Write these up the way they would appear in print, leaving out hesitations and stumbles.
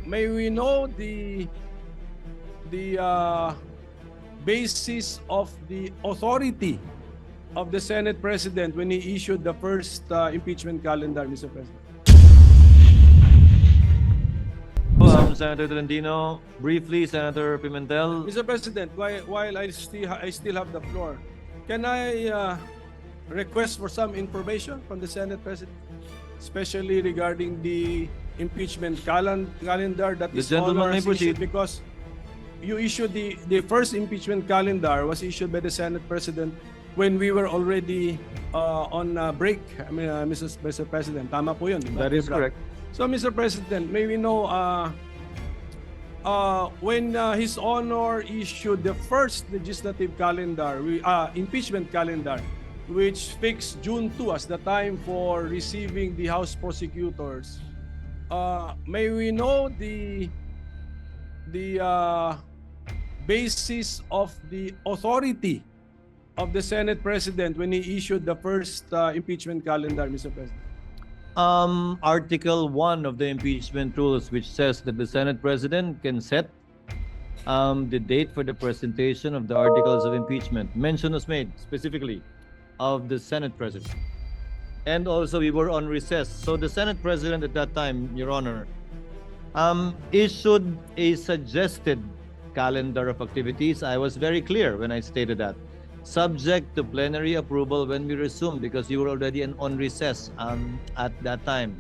May we know the basis of the authority of the Senate President when he issued the first impeachment calendar, Mr. President? Senator Tolentino, briefly, Senator Pimentel. Mr. President, while I still have the floor, can I request for some information from the Senate President, especially regarding the impeachment calendar that is issued, because you issued the first impeachment calendar was issued by the Senate President when we were already on break. I mean, Mr. President, tama po yun, di ba? That is correct. So, Mr. President, may we know when His Honor issued the first legislative calendar, impeachment calendar, which fixed June 2 as the time for receiving the House prosecutors, may we know the basis of the authority of the Senate President when he issued the first impeachment calendar, Mr. President? Article 1 of the impeachment rules, which says that the Senate President can set the date for the presentation of the articles of impeachment. Mention was made specifically of the Senate President. And also we were on recess. So the Senate President at that time, Your Honor, issued a suggested calendar of activities. I was very clear when I stated that. Subject to plenary approval when we resume, because you were already on recess at that time.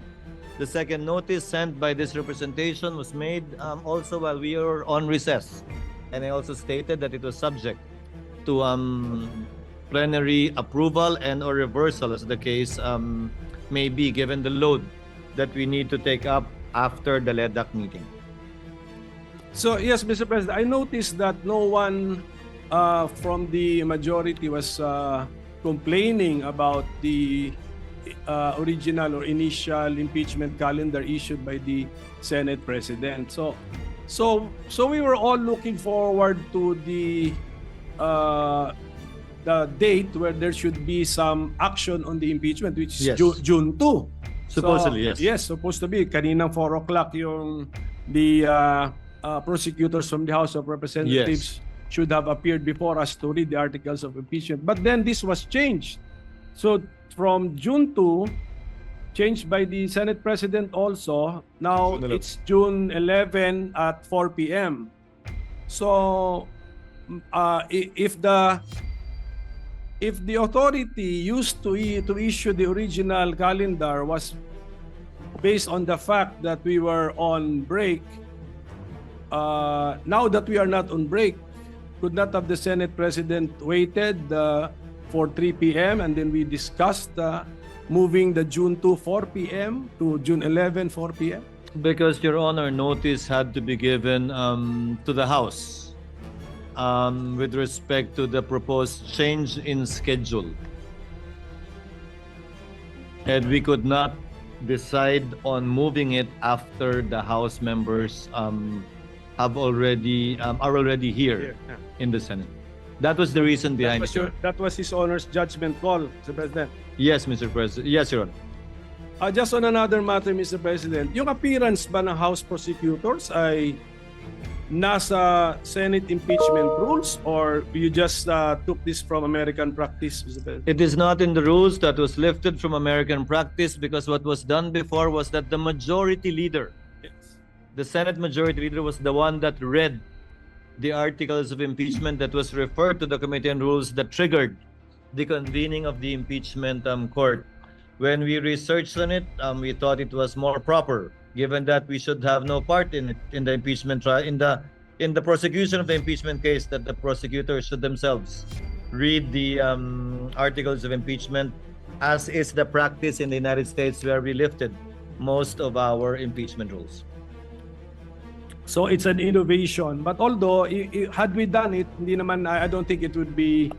The second notice sent by this representation was made also while we were on recess. And I also stated that it was subject to plenary approval and or reversal, as the case may be, given the load that we need to take up after the LEDAC meeting. So, yes, Mr. President, I noticed that no one from the majority was complaining about the original or initial impeachment calendar issued by the Senate President. So we were all looking forward to the date where there should be some action on the impeachment, which is Yes. June 2. Supposedly, yes. Yes, supposed to be. Kaninang 4 o'clock yung the prosecutors from the House of Representatives should have appeared before us to read the articles of impeachment. But then this was changed. So from June 2, changed by the Senate President also, now it's June 11 at 4 p.m. So if the authority used to issue the original calendar was based on the fact that we were on break, now that we are not on break, could not have the Senate President waited for 3 p.m. and then we discussed moving the June 2 4 p.m. to June 11 4 p.m.? Because, Your Honor, notice had to be given to the House with respect to the proposed change in schedule. And we could not decide on moving it after the House members are already here in the Senate. That was the reason behind it. That was His Honor's judgment call, Mr. President. Yes, Mr. President. Yes, Your Honor. Just on another matter, Mr. President, yung appearance ba ng House prosecutors ay nasa Senate impeachment rules, or you just took this from American practice, Mr. President? It is not in the rules. That was lifted from American practice, because what was done before was that the majority leader, the Senate majority leader, was the one that read the articles of impeachment that was referred to the Committee on Rules that triggered the convening of the impeachment court. When we researched on it, we thought it was more proper, given that we should have no part in it, in the impeachment trial, in the prosecution of the impeachment case, that the prosecutors should themselves read the articles of impeachment, as is the practice in the United States, where we lifted most of our impeachment rules. So it's an innovation. But although, had we done it, hindi naman, I don't think it would be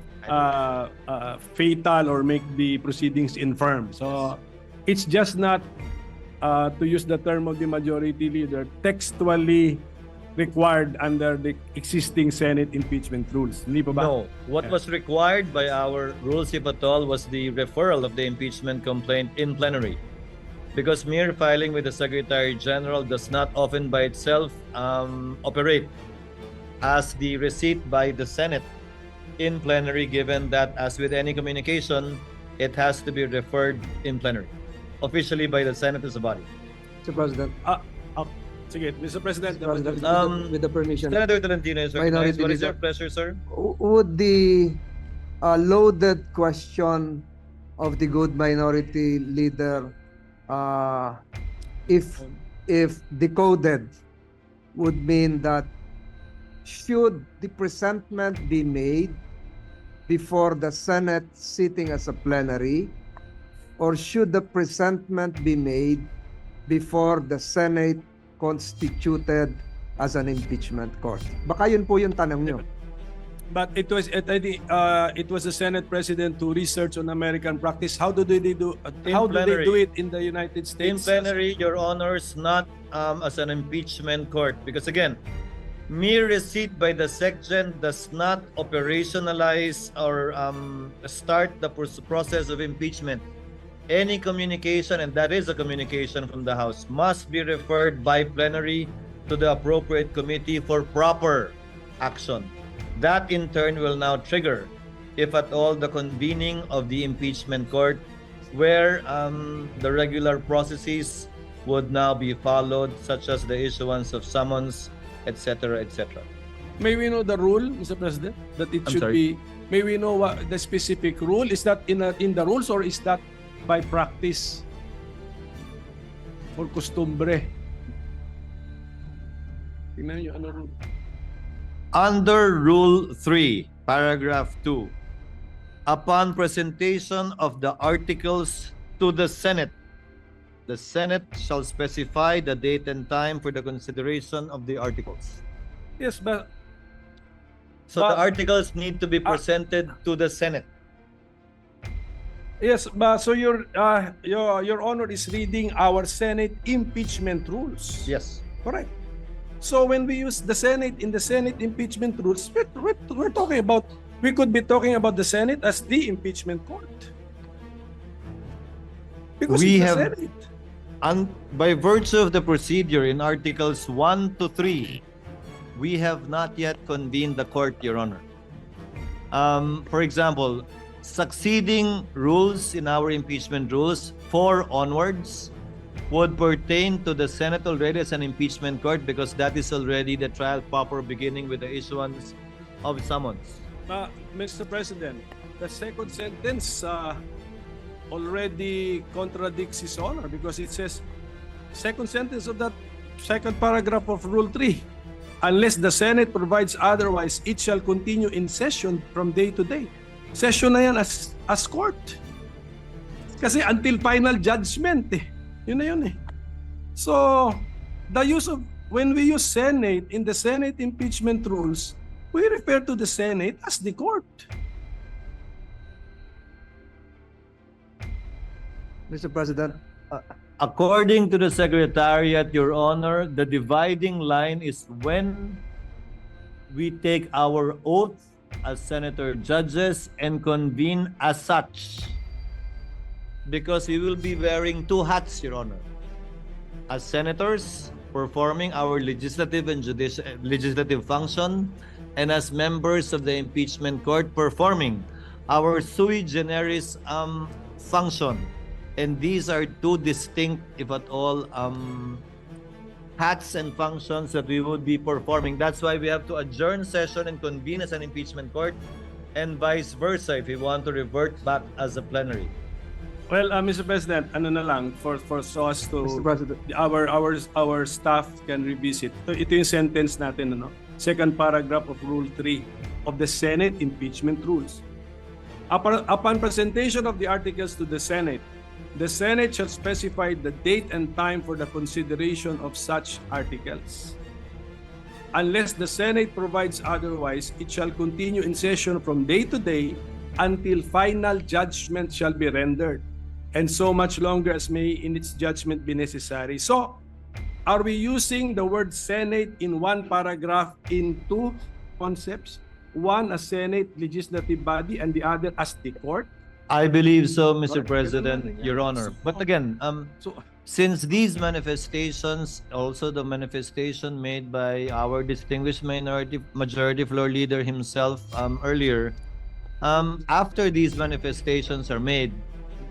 fatal or make the proceedings infirm. So it's just not, to use the term of the majority leader, textually required under the existing Senate impeachment rules. Hindi pa ba? No. What was required by our rules, if at all, was the referral of the impeachment complaint in plenary. because mere filing with the Secretary General does not often by itself operate as the receipt by the Senate in plenary, given that, as with any communication, it has to be referred in plenary, officially by the Senate as a body. Mr. President, Sige, Mr. President. Mr. President, with the permission, Senator Tolentino is recognized. Minority What is Leader. your pleasure, sir? would the loaded question of the good minority leader, if decoded, would mean that should the presentment be made before the Senate sitting as a plenary, or should the presentment be made before the Senate constituted as an impeachment court? Baka yun po yung tanong nyo. But it was the Senate President to research on American practice. How do they do? How do they do it in the United In States? plenary, Your Honors, not as an impeachment court, because again, mere receipt by the SecGen does not operationalize or start the process of impeachment. Any communication, and that is a communication from the House, must be referred by plenary to the appropriate committee for proper action. That in turn will now trigger, if at all, the convening of the impeachment court, where the regular processes would now be followed, such as the issuance of summons, etc., etc. May we know the rule, Mr. President, that it I'm should sorry? be? May we know what the specific rule is? That in the rules, or is that by practice or costumbre? Tingnan niyo ano rule. Under Rule 3, Paragraph 2, upon presentation of the articles to the Senate shall specify the date and time for the consideration of the articles. Yes, but So the articles need to be presented to the Senate. yes, but so your Honor is reading our Senate impeachment rules. Yes. Correct. So when we use the Senate in the Senate impeachment rules, we're talking about, we could be talking about the Senate as the impeachment court. Because We it's the have- Senate. And by virtue of the procedure in Articles 1 to 3, we have not yet convened the court, Your Honor. For example, succeeding rules in our impeachment rules, 4 onwards, would pertain to the Senate already as an impeachment court, because that is already the trial proper, beginning with the issuance of summons. Mr. President, the second sentence already contradicts His Honor, because it says, second sentence of that second paragraph of Rule 3, unless the Senate provides otherwise, it shall continue in session from day to day. Session na yan as court. Kasi until final judgment eh. Yun na yun eh. So, the use of, when we use Senate in the Senate impeachment rules, we refer to the Senate as the court. Mr. President, According to the Secretariat, Your Honor, the dividing line is when we take our oath as senator judges and convene as such. Because we will be wearing 2 hats, Your Honor. As senators, performing our legislative and legislative function, and as members of the impeachment court, performing our sui generis function. And these are 2 distinct, if at all, hats and functions that we would be performing. That's why we have to adjourn session and convene as an impeachment court, and vice versa if we want to revert back as a plenary. Well, Mr. President, ano na lang for so as to Mr. President, our staff can revisit. Ito yung sentence natin, ano? Second paragraph of Rule 3 of the Senate impeachment rules. Upon presentation of the articles to the Senate shall specify the date and time for the consideration of such articles. Unless the Senate provides otherwise, it shall continue in session from day to day until final judgment shall be rendered, and so much longer as may in its judgment be necessary. So, are we using the word Senate in one paragraph in 2 concepts? One as Senate legislative body and the other as the court? I believe so, Mr. Correct. President, Your Honor. But again, So, Since these manifestations, also the manifestation made by our distinguished majority floor leader himself earlier, after these manifestations are made,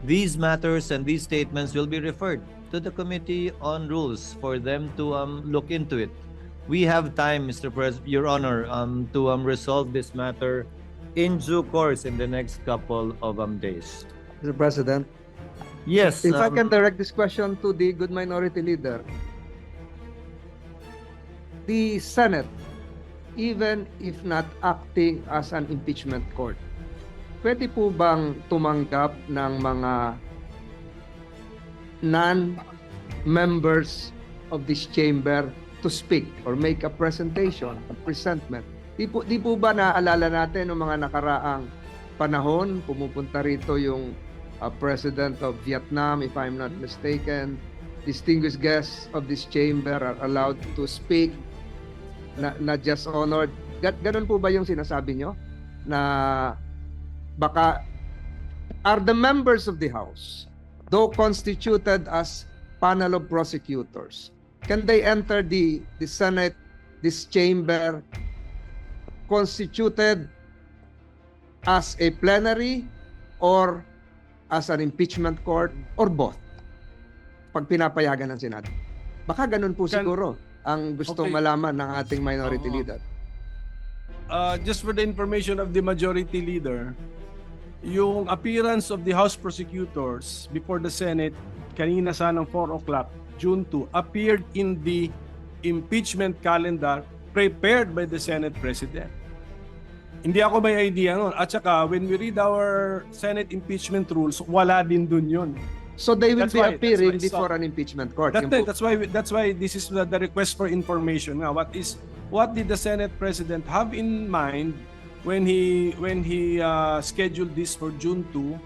these matters and these statements will be referred to the Committee on Rules for them to look into it. We have time, Your Honor, to resolve this matter in due course in the next couple of days. Mr. President, Yes. if I can direct this question to the good minority leader, the Senate, even if not acting as an impeachment court, pwede po bang tumanggap ng mga non-members of this chamber to speak or make a presentation, a presentment? Di po ba naaalala natin ng mga nakaraang panahon, pumupunta rito yung President of Vietnam, if I'm not mistaken, distinguished guests of this chamber are allowed to speak, not just honored. Ganun po ba yung sinasabi nyo? Na baka are the members of the House, though constituted as panel of prosecutors, can they enter the Senate, this chamber, constituted as a plenary or as an impeachment court or both? Pag pinapayagan ng Senado. Baka ganun po siguro ang gustong malaman ng ating minority leader. Just for the information of the majority leader, yung appearance of the House prosecutors before the Senate kanina sanang 4 o'clock, June 2, appeared in the impeachment calendar prepared by the Senate President. Hindi ako may idea nun. At saka, when we read our Senate impeachment rules, wala din dun yun. So they will That's be why- appearing that's why before an impeachment court. That's, Yun po. that's why this is the request for information. Now, what did the Senate President have in mind when he scheduled this for June 2?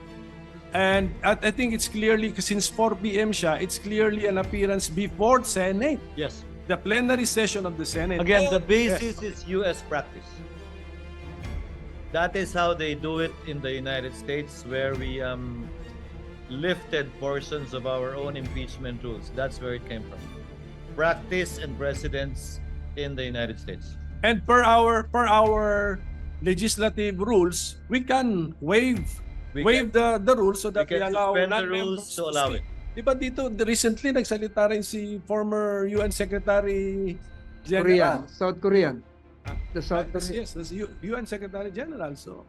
And I think it's clearly, since 4 p.m. siya, it's clearly an appearance before Senate, Yes. the plenary session of the Senate. Again, the Yes. basis is U.S. practice. That is how they do it in the United States, where we lifted portions of our own impeachment rules. That's where it came from. Practice and precedents in the United States. And per our legislative rules, we can waive the rules so that we can allow suspend the non-members rules to allow speak. Di ba dito, recently nagsalita rin si former UN Secretary Korean, General. South Korean. The South Yes, Korean. yes, that's UN Secretary General. So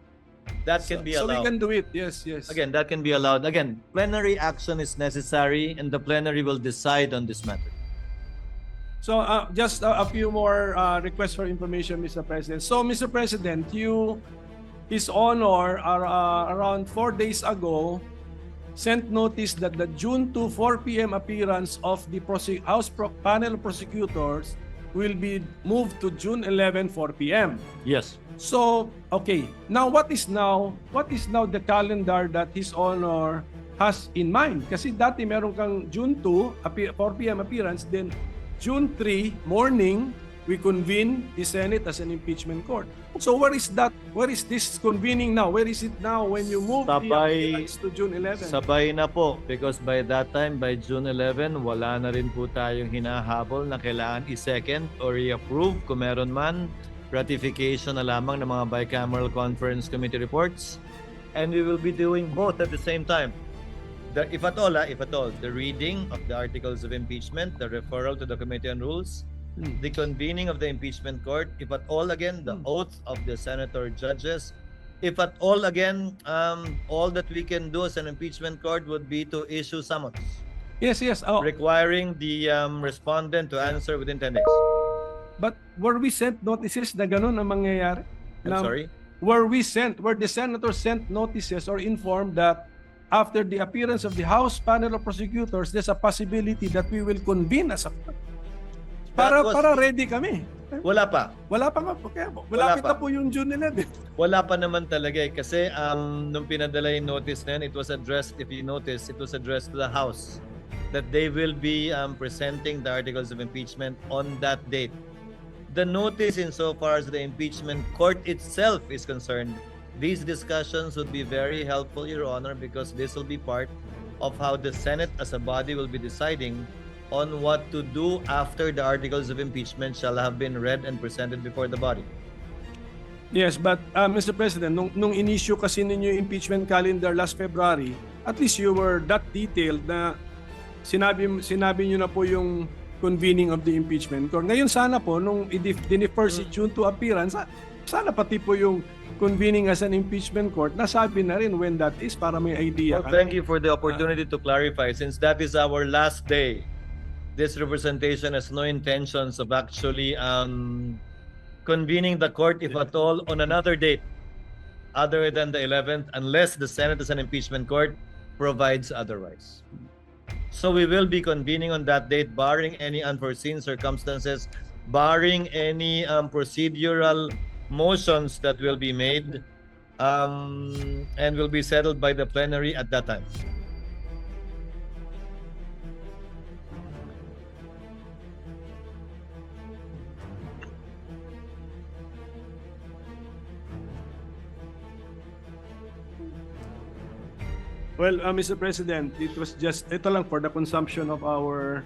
That can be so we allowed. can do it. Yes, yes. Again, that can be allowed. Again, plenary action is necessary, and the plenary will decide on this matter. So just a few more requests for information, Mr. President. So, Mr. President, His Honor, around 4 days ago, sent notice that the June 2, 4 p.m. appearance of the House panel of prosecutors will be moved to June 11, 4 p.m. Yes. So, okay. Now, what is now the calendar that His Honor has in mind? Kasi dati meron kang June 2, 4 p.m. appearance, then June 3 morning, we convene the Senate as an impeachment court. So where is that? Where is this convening now? Where is it now when you move the appearance to June 11? Sabay na po, because by that time, by June 11, wala na rin po tayong hinahabol na kailangan i-second or i-approve kung meron man, ratification na lamang ng mga bicameral conference committee reports. And we will be doing both at the same time. If at all, the reading of the articles of impeachment, the referral to the Committee on Rules, the convening of the impeachment court, if at all again, the oath of the senator judges, if at all again, all that we can do as an impeachment court would be to issue summons. Yes, yes. Oh, Requiring the respondent to answer within 10 days. but were we sent notices na ganun ang mangyayari? I'm sorry? Were the senators sent notices or informed that after the appearance of the House panel of prosecutors, there's a possibility that we will convene as a para ready kami. Wala pa. Wala pa nga po. Kaya malapit na po yung June 11. Wala pa naman talaga eh. Kasi nung pinadala yung notice na yun, it was addressed, if you notice, it was addressed to the House that they will be presenting the articles of impeachment on that date. The notice insofar as the impeachment court itself is concerned, these discussions would be very helpful, Your Honor, because this will be part of how the Senate as a body will be deciding on what to do after the articles of impeachment shall have been read and presented before the body. Yes, but Mr. President, nung in-issue kasi ninyo yung impeachment calendar last February, at least you were that detailed na sinabi nyo na po yung convening of the impeachment court. Ngayon sana po, nung i-defer si June to appearance, sana pati po yung convening as an impeachment court, nasabi na rin when that is para may idea. Well, thank you for the opportunity to clarify. Since that is our last day, this representation has no intentions of actually convening the court, if at all, on another date other than the 11th, unless the Senate as an impeachment court provides otherwise. So we will be convening on that date, barring any unforeseen circumstances, barring any procedural motions that will be made and will be settled by the plenary at that time. Well, Mr. President, it was just, ito lang for the consumption of our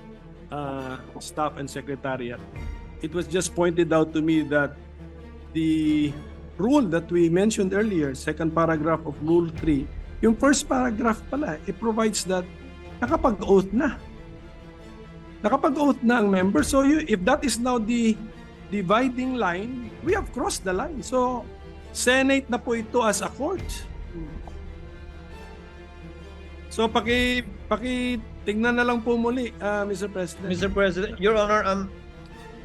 staff and secretariat. It was just pointed out to me that the rule that we mentioned earlier, second paragraph of Rule 3, yung first paragraph pala, it provides that nakapag-oath na. Nakapag-oath na ang member. So if that is now the dividing line, we have crossed the line. So, Senate na po ito as a court. So tingnan na lang po muli, Mr. President. Mr. President, Your Honor,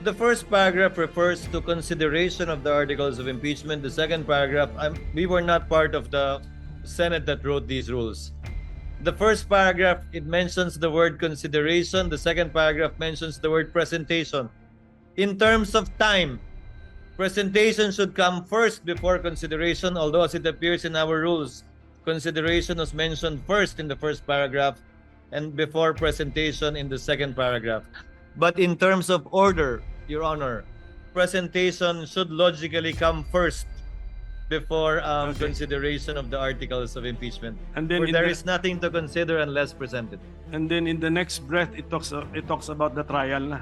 the first paragraph refers to consideration of the articles of impeachment. The second paragraph, we were not part of the Senate that wrote these rules. The first paragraph, it mentions the word consideration. The second paragraph mentions the word presentation. In terms of time, presentation should come first before consideration, although as it appears in our rules, consideration was mentioned first in the first paragraph and before presentation in the second paragraph. But in terms of order, Your Honor, presentation should logically come first before consideration of the articles of impeachment. And then Where there is nothing to consider unless presented. And then in the next breath, it talks about the trial na.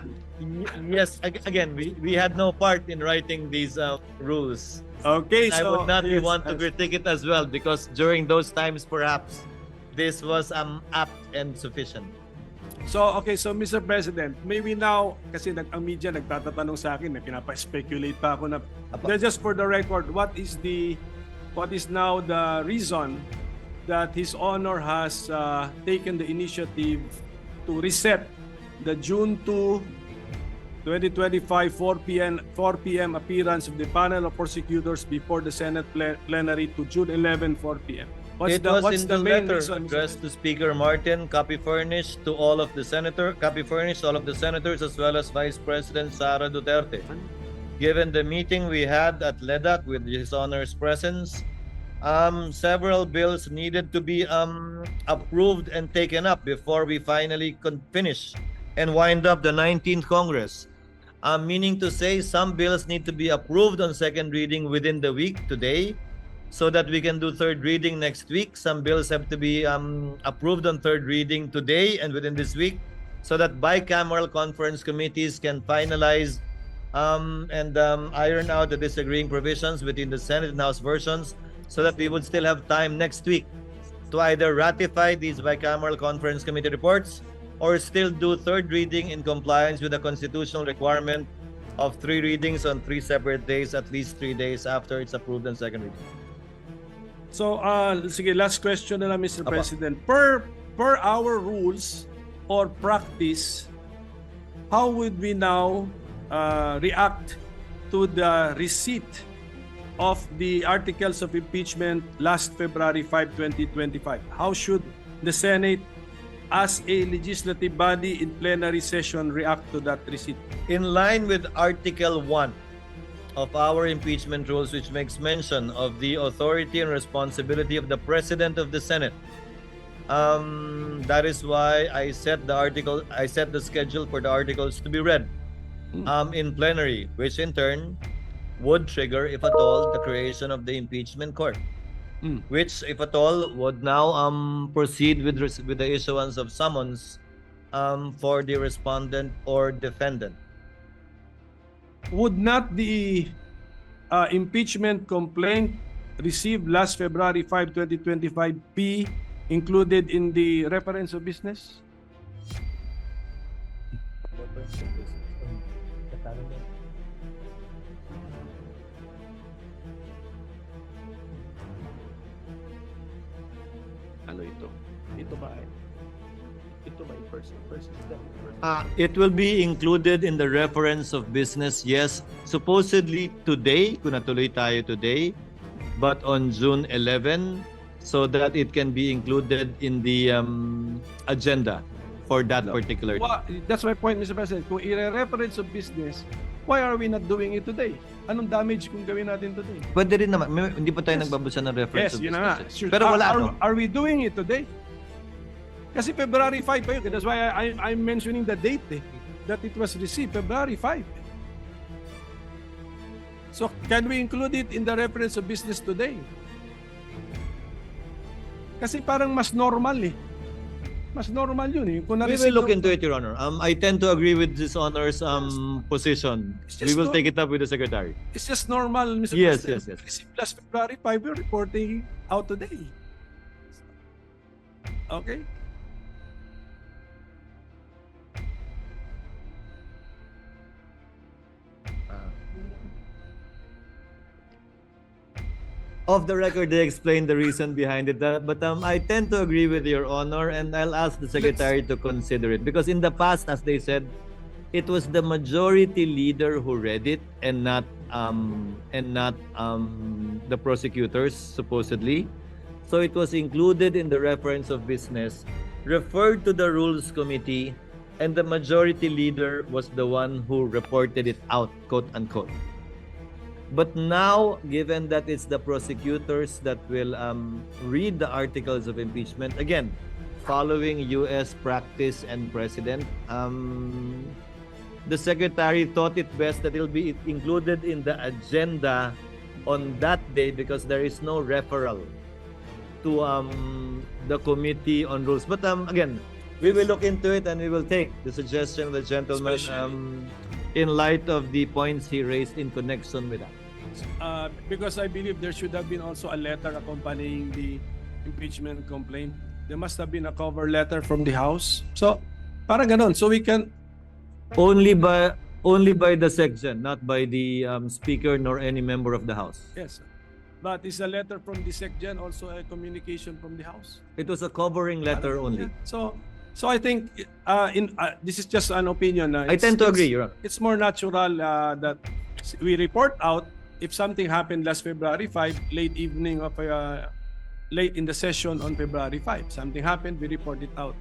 Yes, again, we had no part in writing these rules. Okay, I so would not yes, want to critique it as well because during those times perhaps this was apt and sufficient. So Mr. President, maybe now kasi ang media nagtatatanong sa akin, pinapa-speculate pa ako na just for the record, what is now the reason that His Honor has taken the initiative to reset the June 2 2025 4 p.m. appearance of the panel of prosecutors before the Senate plenary to June 11 4 p.m. What's the main letter reason? addressed to Speaker Martin, copy furnished to all of the senators as well as Vice President Sara Duterte. Given the meeting we had at LEDAC with His Honor's presence, several bills needed to be approved and taken up before we finally finish and wind up the 19th Congress. Meaning to say some bills need to be approved on second reading within the week today so that we can do third reading next week. Some bills have to be approved on third reading today and within this week so that bicameral conference committees can finalize and iron out the disagreeing provisions between the Senate and House versions so that we would still have time next week to either ratify these bicameral conference committee reports or still do third reading in compliance with the constitutional requirement of 3 readings on 3 separate days, at least 3 days after it's approved on second reading. So, sige, last question na lang, Mr. President. Per our rules or practice, how would we now react to the receipt of the articles of impeachment last February 5, 2025? How should the Senate as a legislative body in plenary session react to that receipt? In line with Article 1 of our impeachment rules, which makes mention of the authority and responsibility of the President of the Senate, that is why I set the schedule for the articles to be read in plenary, which in turn would trigger, if at all, the creation of the impeachment court. which, if at all, would now proceed with the issuance of summons for the respondent or defendant. Would not the impeachment complaint received last February 5, 2025 be included in the reference of business? Ano ito? Ito ba ay? Ito ba yung person? It will be included in the reference of business, yes. Supposedly today, kung natuloy tayo today, but on June 11, so that it can be included in the agenda for that particular day. That's my point, Mr. President. Kung i-reference of business, why are we not doing it today? Anong damage kung gawin natin today? Pwede rin naman. Hindi pa tayo nagbabasa ng reference Yes, of yun business. na nga. Sure. Pero wala, no? Are we doing it today? Kasi February 5 pa yun. That's why I'm mentioning the date that it was received, February 5. So, can we include it in the reference of business today? Kasi parang mas normal eh. Mas normal yun eh. Kung We will look into it, Your Honor. I tend to agree with this Honor's position. We will take it up with the Secretary. It's just normal, Mr. Yes, President. yes, yes. Received last February 5, we're reporting out today. Okay? Off the record, they explained the reason behind it. But I tend to agree with Your Honor, and I'll ask the Secretary to consider it. Because in the past, as they said, it was the majority leader who read it, and not the prosecutors, supposedly. So it was included in the reference of business, referred to the Rules Committee, and the majority leader was the one who reported it out, quote unquote. But now, given that it's the prosecutors that will read the articles of impeachment, again, following U.S. practice and precedent, the Secretary thought it best that it'll be included in the agenda on that day because there is no referral to the Committee on Rules. But again, we will look into it and we will take the suggestion of the gentleman in light of the points he raised in connection with that. Because I believe there should have been also a letter accompanying the impeachment complaint. There must have been a cover letter from the House. So, parang ganon. So we can... Only by the section, not by the Speaker nor any member of the House. Yes. But is a letter from the SecGen also a communication from the House? It was a covering letter only. So I think this is just an opinion. I tend to agree, Your Honor. It's more natural that we report out if something happened last February 5, late evening of late in the session on February 5. Something happened, we report it out.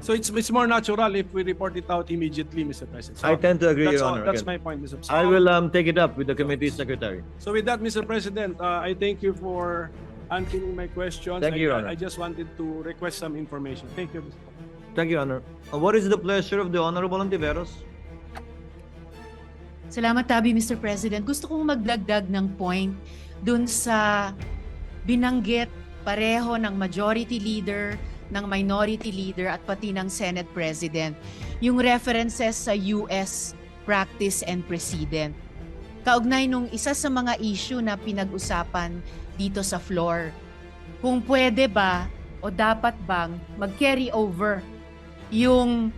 So it's more natural if we report it out immediately, Mr. President. So I tend to agree, Your Honor. That's Again, my point, Mr. President. I will take it up with the committee secretary. So with that, Mr. President, I thank you for answering my questions. Thank you, Your Honor. I just wanted to request some information. Thank you, Mr. President. Thank you, Your Honor. What is the pleasure of the Honorable Antiveros? Salamat, Tabi, Mr. President. Gusto kong magdagdag ng point dun sa binanggit pareho ng majority leader, ng minority leader at pati ng Senate President. Yung references sa US practice and precedent. Kaugnay nung isa sa mga issue na pinag-usapan dito sa floor. Kung pwede ba o dapat bang mag-carry over yung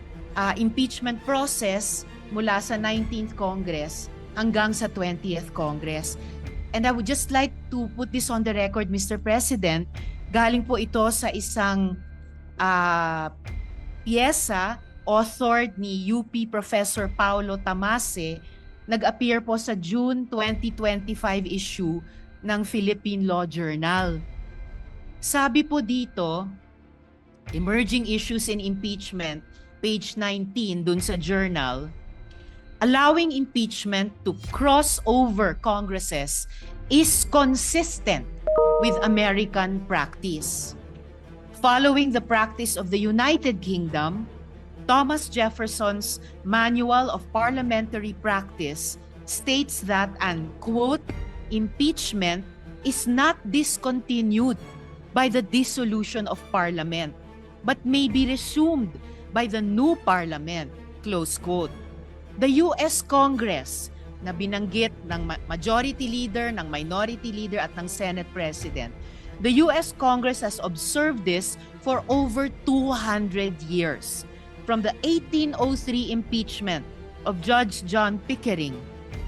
impeachment process mula sa 19th Congress hanggang sa 20th Congress. And I would just like to put this on the record, Mr. President. Galing po ito sa isang piyesa authored ni UP Professor Paulo Tamase, nag-appear po sa June 2025 issue ng Philippine Law Journal. Sabi po dito, Emerging Issues in Impeachment, page 19 dun sa journal, allowing impeachment to cross over Congresses is consistent with American practice. Following the practice of the United Kingdom, Thomas Jefferson's Manual of Parliamentary Practice states that an, quote, impeachment is not discontinued by the dissolution of Parliament, but may be resumed by the new Parliament, close quote. The US Congress na binanggit ng Majority Leader, ng Minority Leader at ng Senate President, the US Congress has observed this for over 200 years, from the 1803 impeachment of Judge John Pickering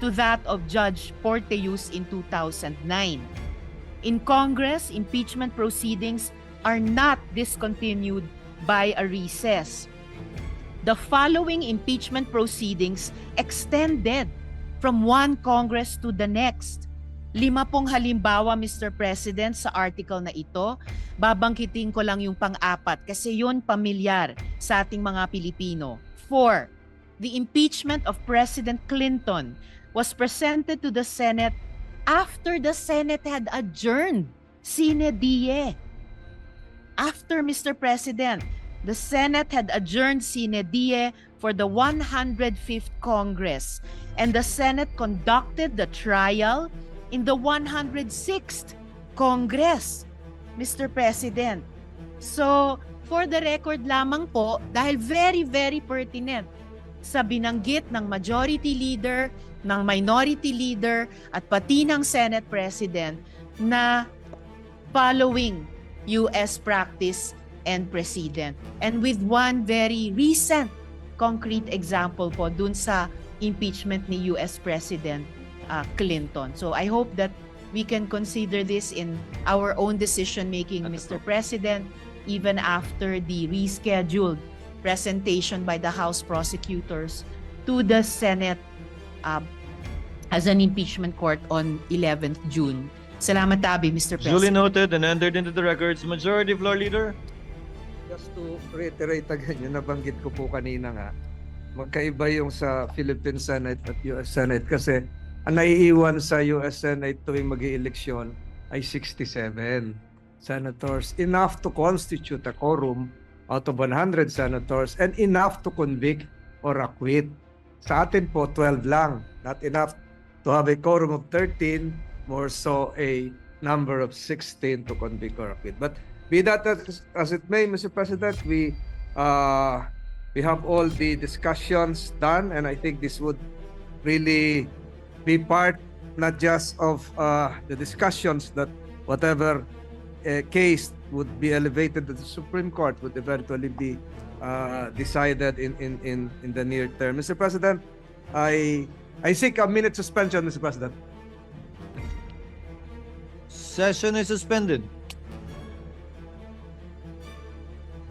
to that of Judge Porteus in 2009. In Congress, impeachment proceedings are not discontinued by a recess. The following impeachment proceedings extended from one Congress to the next. 5 halimbawa, Mr. President, sa article na ito. Babangkitin ko lang yung pang-apat kasi yun pamilyar sa ating mga Pilipino. 4. The impeachment of President Clinton was presented to the Senate after the Senate had adjourned sine die. After, Mr. President, the Senate had adjourned sine die for the 105th Congress, and the Senate conducted the trial in the 106th Congress, Mr. President. So, for the record lamang po, dahil very, very pertinent sa binanggit ng Majority Leader, ng Minority Leader, at pati ng Senate President na following US practice and precedent. And with one very recent concrete example po dun sa impeachment ni US President Clinton. So I hope that we can consider this in our own decision-making, Mr. President, even after the rescheduled presentation by the House prosecutors to the Senate as an impeachment court on 11th June. Salamat tabi, Mr. President. Duly noted and entered into the records. Majority Floor Leader. Just to reiterate again, yung nabanggit ko po kanina nga, magkaiba yung sa Philippine Senate at US Senate kasi ang naiiwan sa US Senate tuwing mag-ieleksyon ay 67 senators, enough to constitute a quorum out of 100 senators and enough to convict or acquit. Sa atin po, 12 lang. Not enough to have a quorum of 13, more so a number of 16 to convict or acquit. But be that as it may, Mr. President, we have all the discussions done, and I think this would really be part not just of the discussions that whatever case would be elevated to the Supreme Court would eventually be decided in the near term. Mr. President, I seek a minute suspension, Mr. President. Session is suspended.